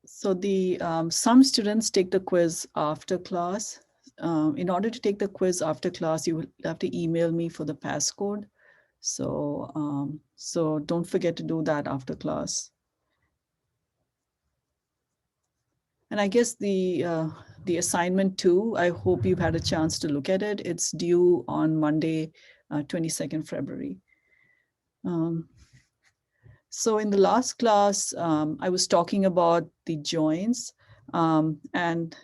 So some students take the quiz after class. In order to take the quiz after class, you will have to email me for the passcode. So don't forget to do that after class. And I guess the assignment too, I hope you've had a chance to look at it. It's due on Monday, 22nd February. So in the last class, I was talking about the joins, and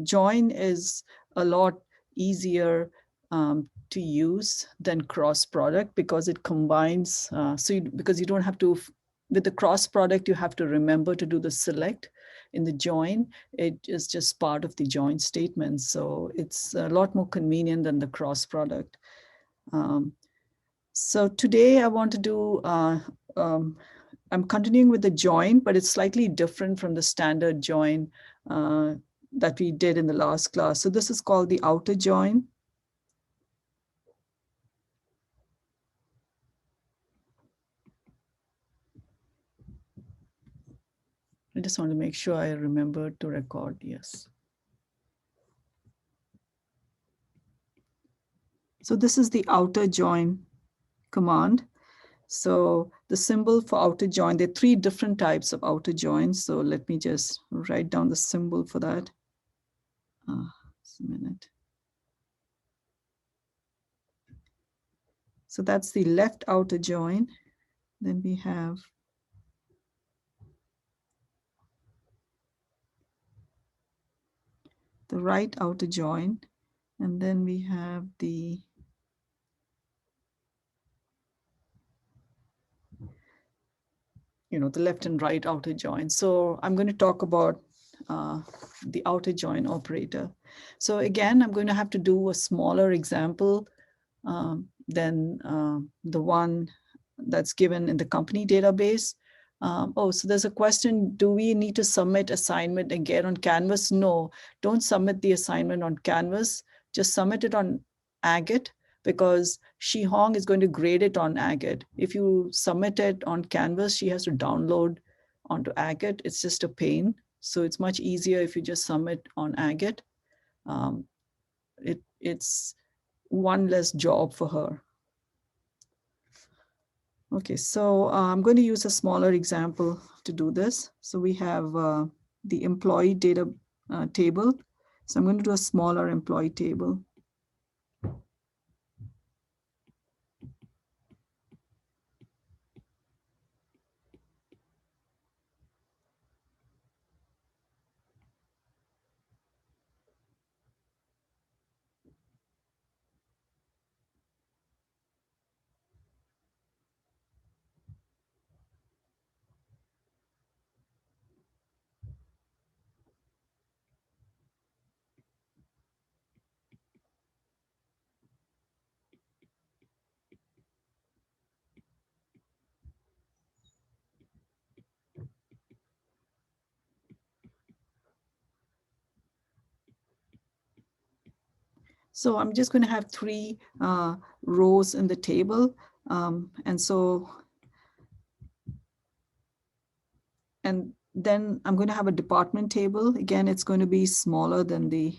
join is a lot easier to use than cross product because it combines. Because you don't have to, with the cross product, you have to remember to do the select. In the join, it is just part of the join statement. So it's a lot more convenient than the cross product. So today I want to do, I'm continuing with the join, but it's slightly different from the standard join that we did in the last class. So this is called the outer join. I just want to make sure I remember to record, yes. So this is the outer join command. So the symbol for outer join, there are 3 different types of outer joins. So let me just write down the symbol for that. Just a minute. So that's the left outer join. Then we have the right outer join. And then we have the the left and right outer join. So I'm going to talk about the outer join operator. So again, I'm going to have to do a smaller example than the one that's given in the company database. So there's a question, do we need to submit assignment again on Canvas? No, don't submit the assignment on Canvas. Just submit it on Agate, because Shi Hong is going to grade it on Agate. If you submit it on Canvas, she has to download onto Agate. It's just a pain. So it's much easier if you just submit on Agate. It's one less job for her. Okay, so I'm going to use a smaller example to do this. So we have the employee data table. So I'm going to do a smaller employee table. So I'm just going to have 3 rows in the table. And then I'm going to have a department table. Again, it's going to be smaller than the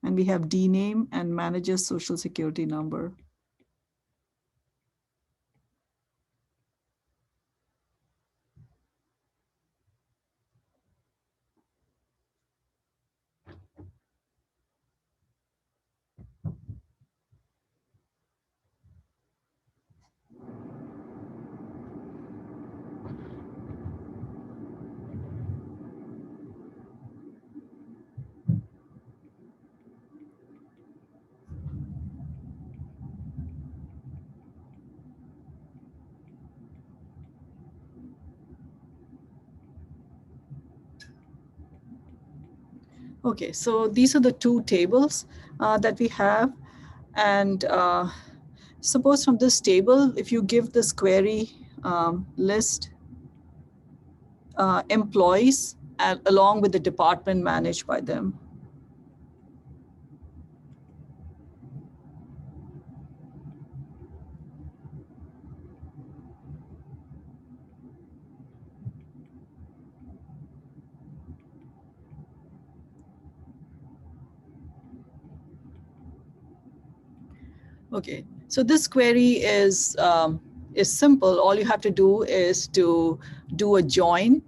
and we have DNAME and manager's social security number. Okay, so these are the 2 tables that we have. And suppose from this table, if you give this query list employees, and along with the department managed by them. Okay, so this query is simple. All you have to do is to do a join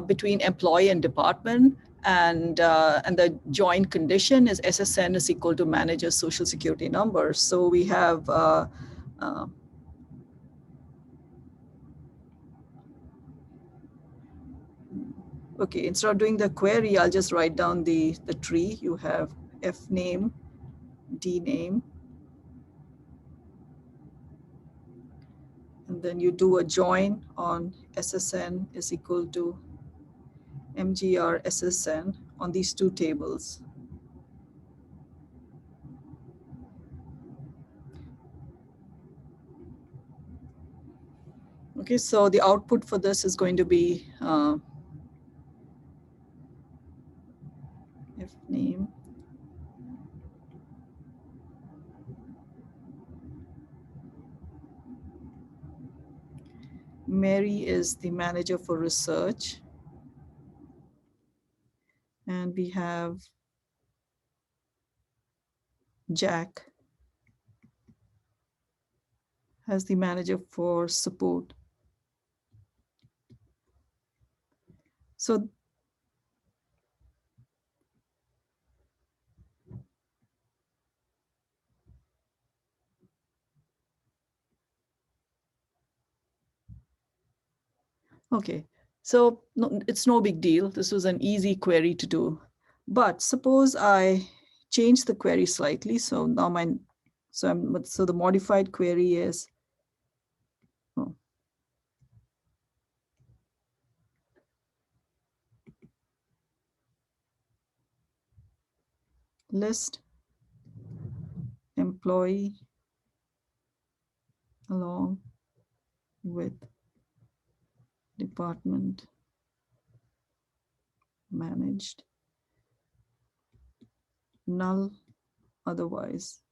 between employee and department, and the join condition is SSN is equal to manager's social security number. So we have uh, okay, instead of doing the query, I'll just write down the tree. You have F name, D name, and then you do a join on SSN is equal to MGR SSN on these two tables. Okay, so the output for this is going to be if name, Mary is the manager for research, and we have Jack as the manager for support. So okay, so no, it's no big deal. This was an easy query to do. But suppose I change the query slightly. So now so the modified query is, oh, list employee along with department managed, null otherwise.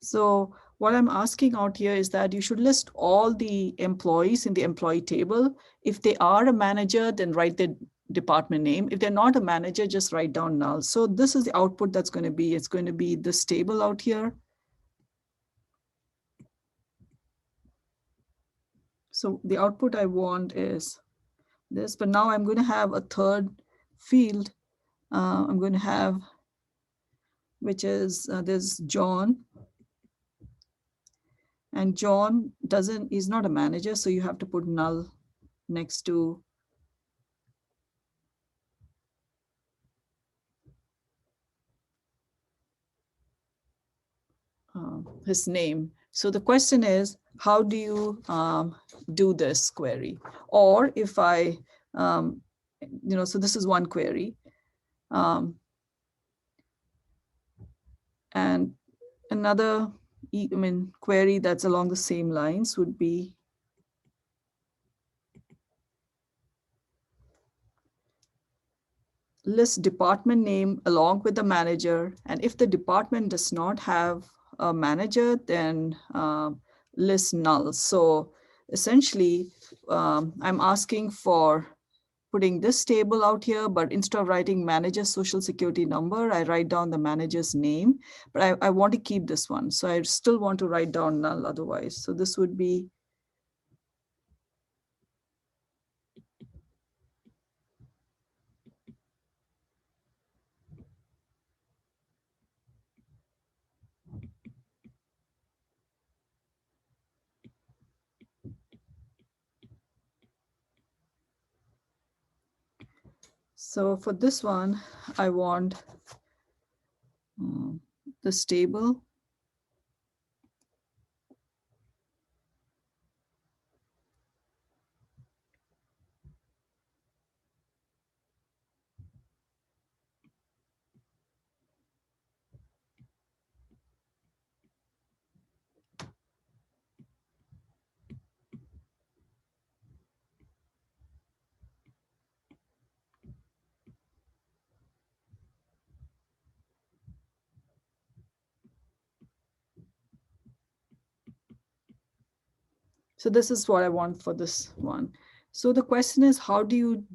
So what I'm asking out here is that you should list all the employees in the employee table. If they are a manager, then write the department name. If they're not a manager, just write down null. So this is the output that's going to be. It's going to be this table out here. So the output I want is this, but now I'm going to have a third field. I'm going to have, which is there's John. And John is not a manager, so you have to put null next to his name. So the question is, how do you do this query? Or if I, so this is one query. And another, query that's along the same lines would be list department name along with the manager. And if the department does not have a manager, then list null. So essentially, I'm asking for putting this table out here, but instead of writing manager's social security number, I write down the manager's name, but I want to keep this one. So I still want to write down null otherwise. So this would be so for this one, I want this table. So this is what I want for this one. So the question is, how do you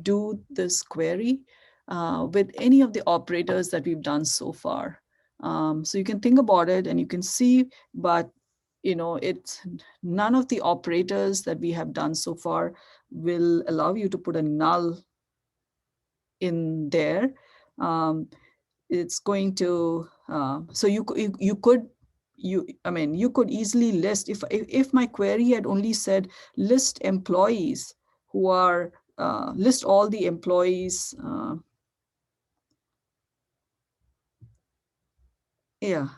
do this query with any of the operators that we've done so far? So you can think about it and you can see, but it's none of the operators that we have done so far will allow you to put a null in there. It's going to, so you could, you could easily list, if my query had only said list employees who are, list all the employees, yeah,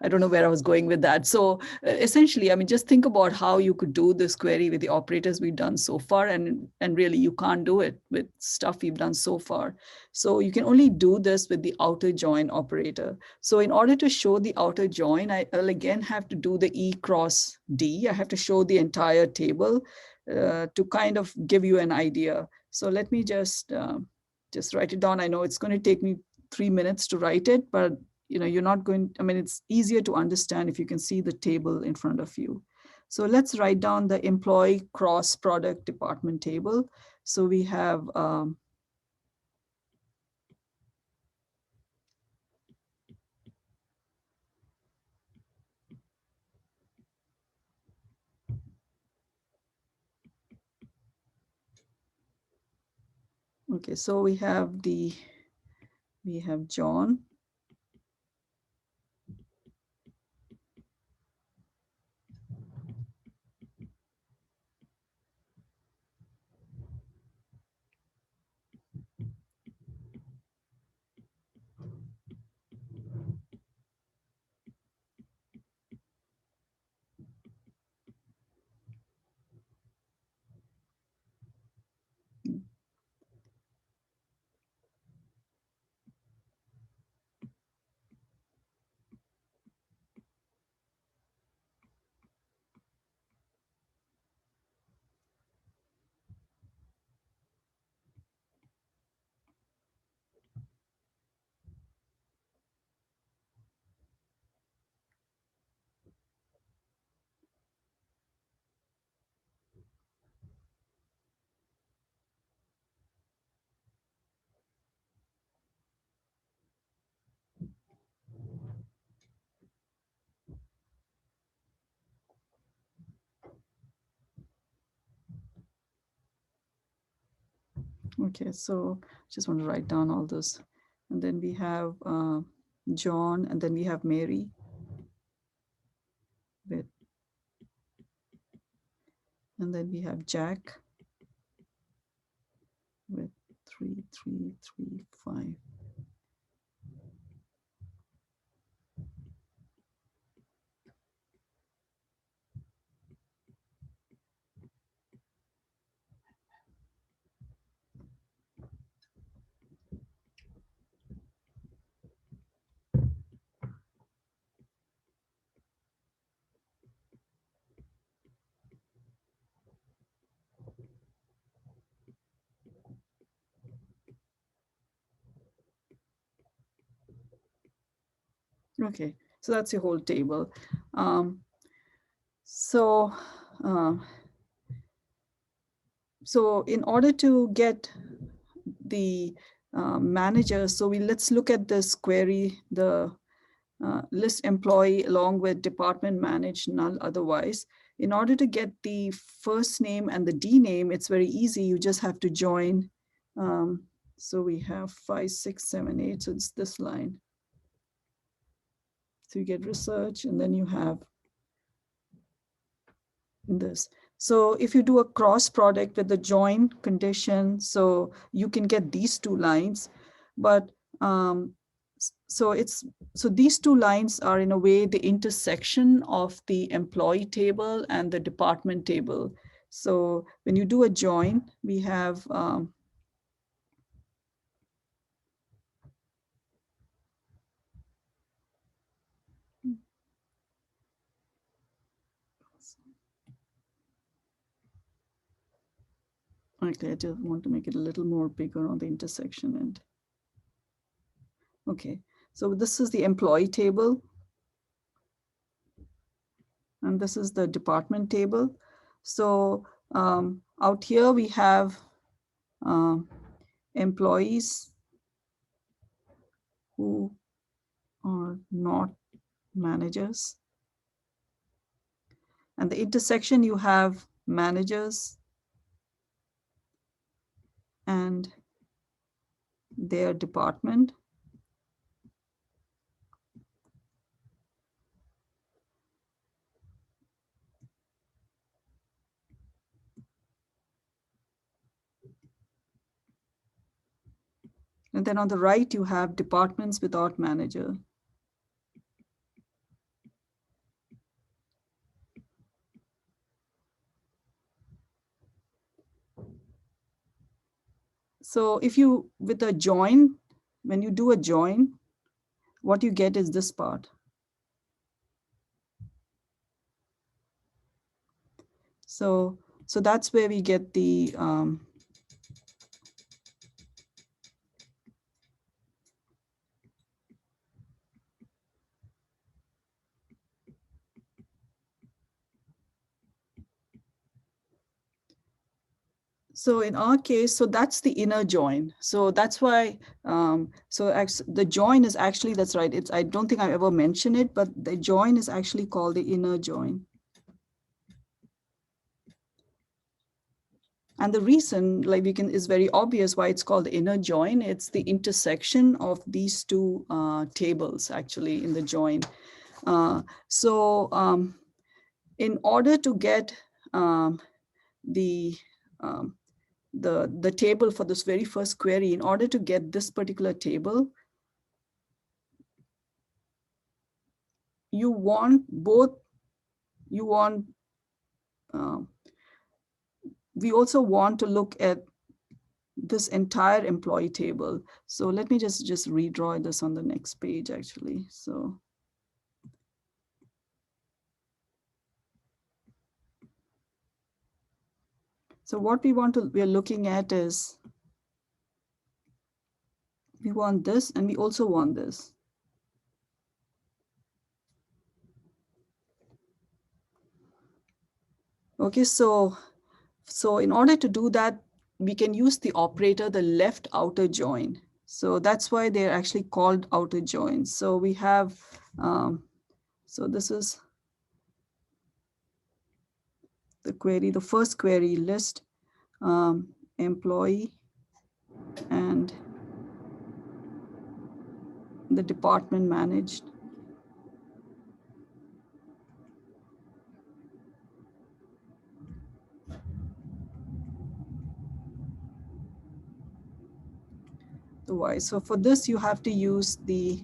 I don't know where I was going with that. So essentially, just think about how you could do this query with the operators we've done so far, and really you can't do it with stuff we've done so far. So you can only do this with the outer join operator. So in order to show the outer join, I'll again have to do the E cross D. I have to show the entire table to kind of give you an idea. So let me just write it down. I know it's going to take me 3 minutes to write it, but you're not going, it's easier to understand if you can see the table in front of you. So let's write down the employee cross product department table. So we have, okay, so we have John. Okay, so just want to write down all those. And then we have John, and then we have Mary with, and then we have Jack with 3335. Okay, so that's your whole table. So in order to get the manager, so let's look at this query, the list employee along with department manage null otherwise. In order to get the first name and the D name, it's very easy. You just have to join. So we have 5, 6, 7, 8. So it's this line. So you get research, and then you have this. So if you do a cross product with the join condition, so you can get these two lines, but so these two lines are in a way the intersection of the employee table and the department table. So when you do a join, we have okay, I just want to make it a little more bigger on the intersection end. Okay, so this is the employee table. And this is the department table. So out here we have employees who are not managers. And the intersection, you have managers and their department. And then on the right, you have departments without manager. So if you, with a join, when you do a join, what you get is this part. So that's where we get the so in our case, so that's the inner join. So that's why, the join is actually, that's right. I don't think I've ever mentioned it, but the join is actually called the inner join. And the reason, like is very obvious why it's called the inner join. It's the intersection of these two tables actually in the join. In order to get the table for this very first query, in order to get this particular table, you want both, we also want to look at this entire employee table. So let me just redraw this on the next page actually. So what we are looking at is, we want this and we also want this. Okay, so in order to do that, we can use the operator, the left outer join. So that's why they're actually called outer joins. So we have, so this is the query, the first query, list employee and the department managed. The Y. So for this, you have to use the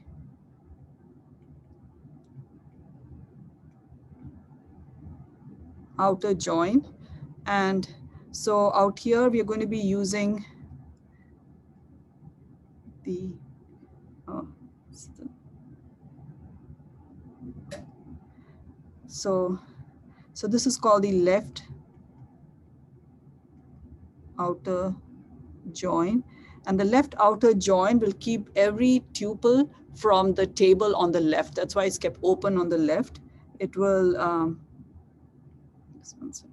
outer join. And so out here, we are going to be using the, so this is called the left outer join. And the left outer join will keep every tuple from the table on the left. That's why it's kept open on the left. It will, just 1 second.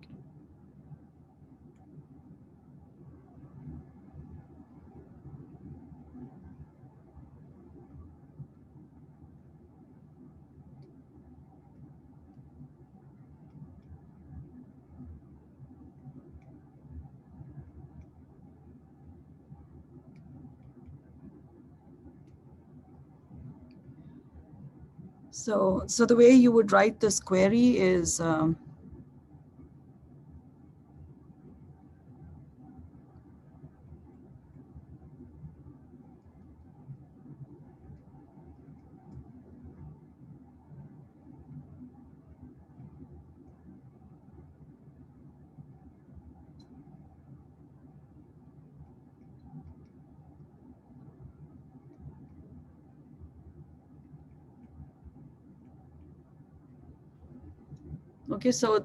So the way you would write this query is, okay, so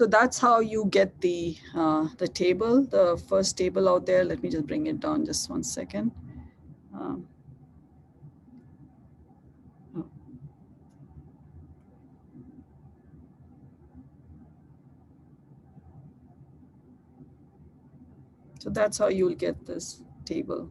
that's how you get the table, the first table out there. Let me just bring it down just 1 second. Oh. So that's how you'll get this table.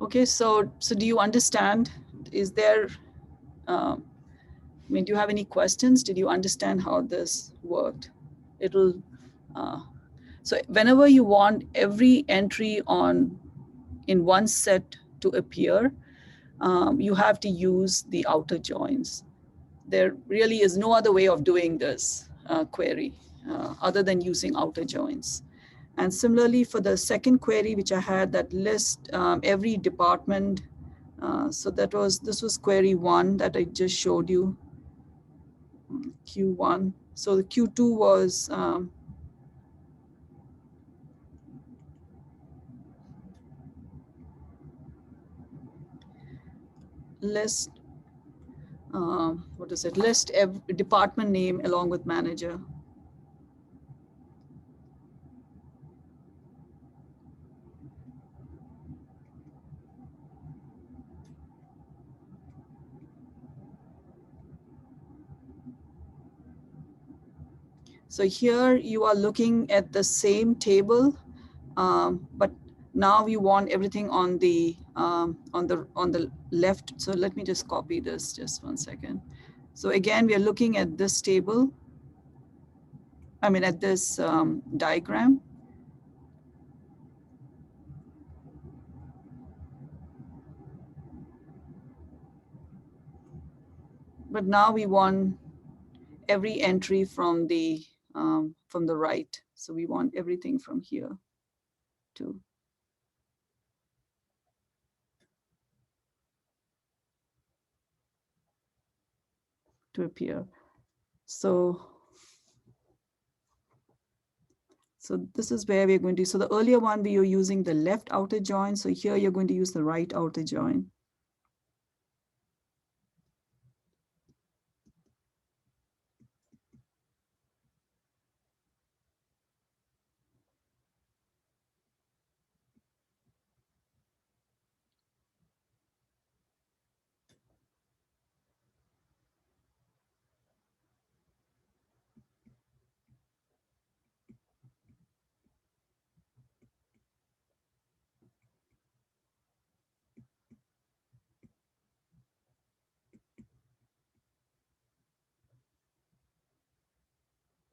Okay, so do you understand? Is there, I mean, do you have any questions? Did you understand how this worked? It'll, so whenever you want every entry in one set to appear, you have to use the outer joins. There really is no other way of doing this query other than using outer joins. And similarly for the second query, which I had that list every department. So this was query 1 that I just showed you, Q1. So the Q2 was list, what is it? List every department name along with manager. So here you are looking at the same table, but now you want everything on the left. So let me just copy this just one second. So again, we are looking at this table. I mean, at this diagram. But now we want every entry from the right. So we want everything from here to appear. So this is where we're going to, so the earlier one, we were using the left outer join. So here you're going to use the right outer join.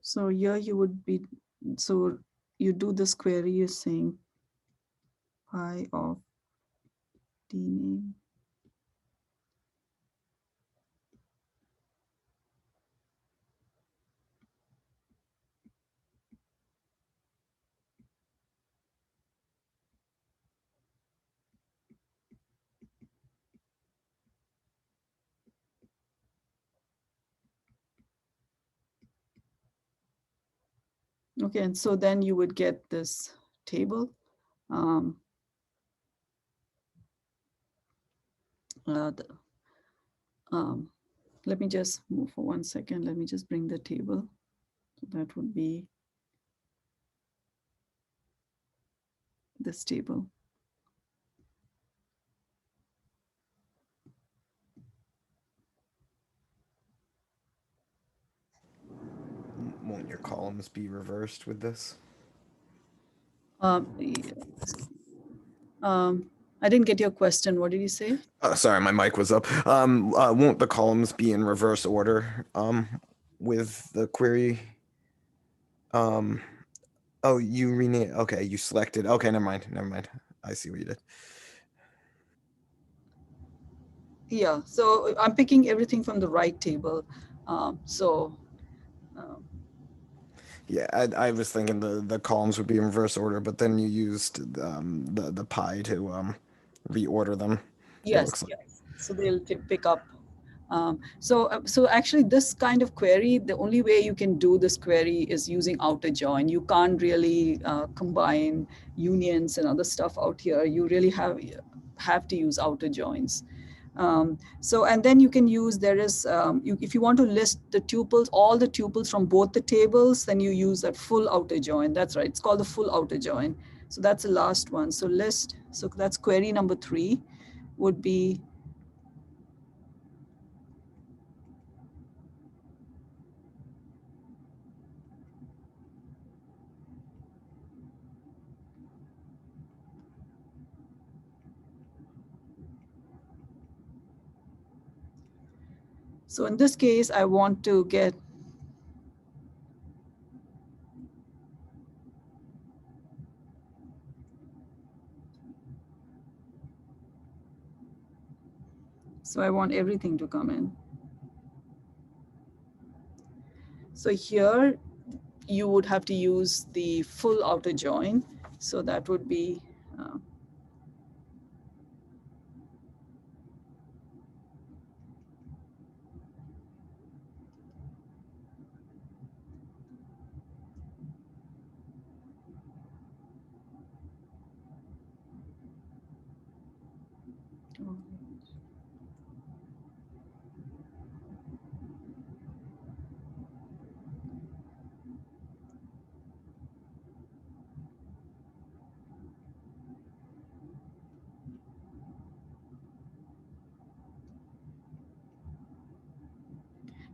So here you would be, so you do this query, you're saying pi of d name. Okay, and so then you would get this table. Let me just move for 1 second. Let me just bring the table. So that would be this table. Won't your columns be reversed with this? I didn't get your question. What did you say? Sorry, my mic was up. Won't the columns be in reverse order with the query? Oh, you rename. Okay, you selected. Okay, never mind. Never mind. I see what you did. Yeah, so I'm picking everything from the right table. Yeah, I was thinking the columns would be in reverse order, but then you used the pi to reorder them. It Yes, looks like. yes. So they'll pick up. So actually this kind of query, the only way you can do this query is using outer join. You can't really combine unions and other stuff out here. You really have to use outer joins. So, and then you can use, there is, if you want to list the tuples, all the tuples from both the tables, then you use that full outer join. That's right, it's called the full outer join. So that's the last one. So list, so that's query number 3 would be So in this case, I want to get so I want everything to come in. So here you would have to use the full outer join. So that would be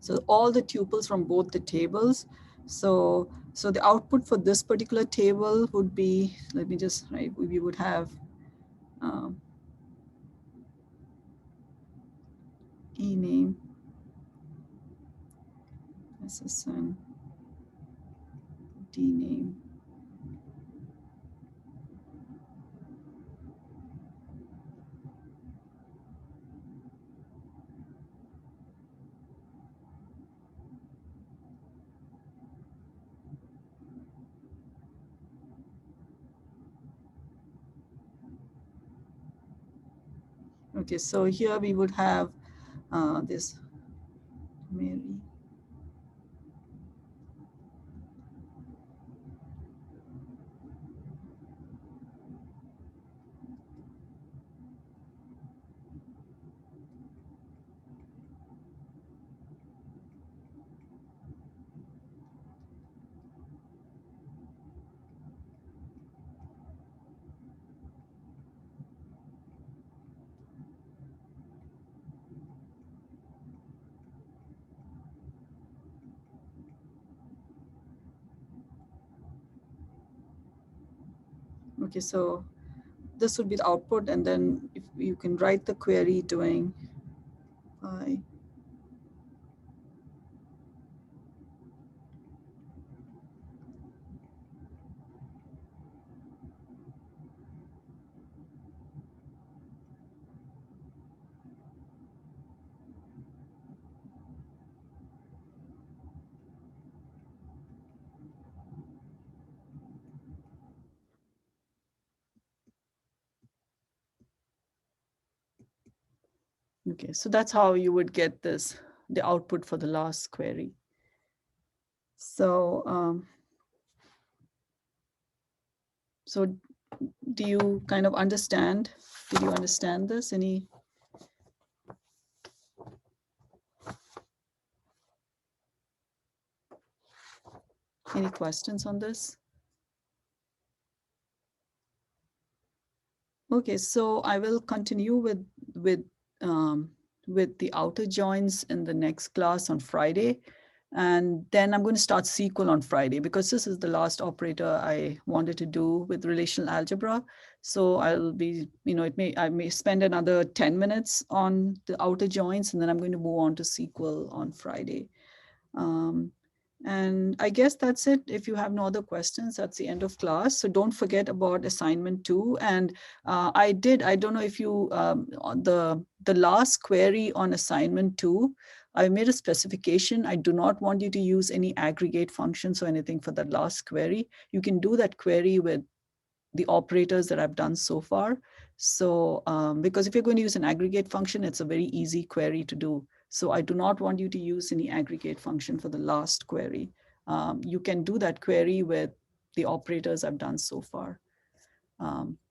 so all the tuples from both the tables. So the output for this particular table would be, let me just write, we would have E name, SSN, D name. Okay, so here we would have this Mary. Okay, so this would be the output, and then if you can write the query doing I. Okay, so that's how you would get this, the output for the last query. So, so do you kind of understand? Did you understand this? Any questions on this? Okay, so I will continue with the outer joins in the next class on Friday. And then I'm going to start SQL on Friday because this is the last operator I wanted to do with relational algebra. So I'll be, I may spend another 10 minutes on the outer joins, and then I'm going to move on to SQL on Friday. And I guess that's it. If you have no other questions, that's the end of class. So don't forget about assignment 2. And I don't know if you, the last query on assignment 2, I made a specification. I do not want you to use any aggregate functions or anything for that last query. You can do that query with the operators that I've done so far. So because if you're going to use an aggregate function, it's a very easy query to do. So I do not want you to use any aggregate function for the last query. You can do that query with the operators I've done so far.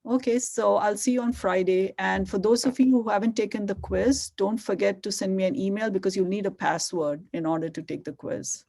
Okay, so I'll see you on Friday. And for those of you who haven't taken the quiz, don't forget to send me an email because you'll need a password in order to take the quiz.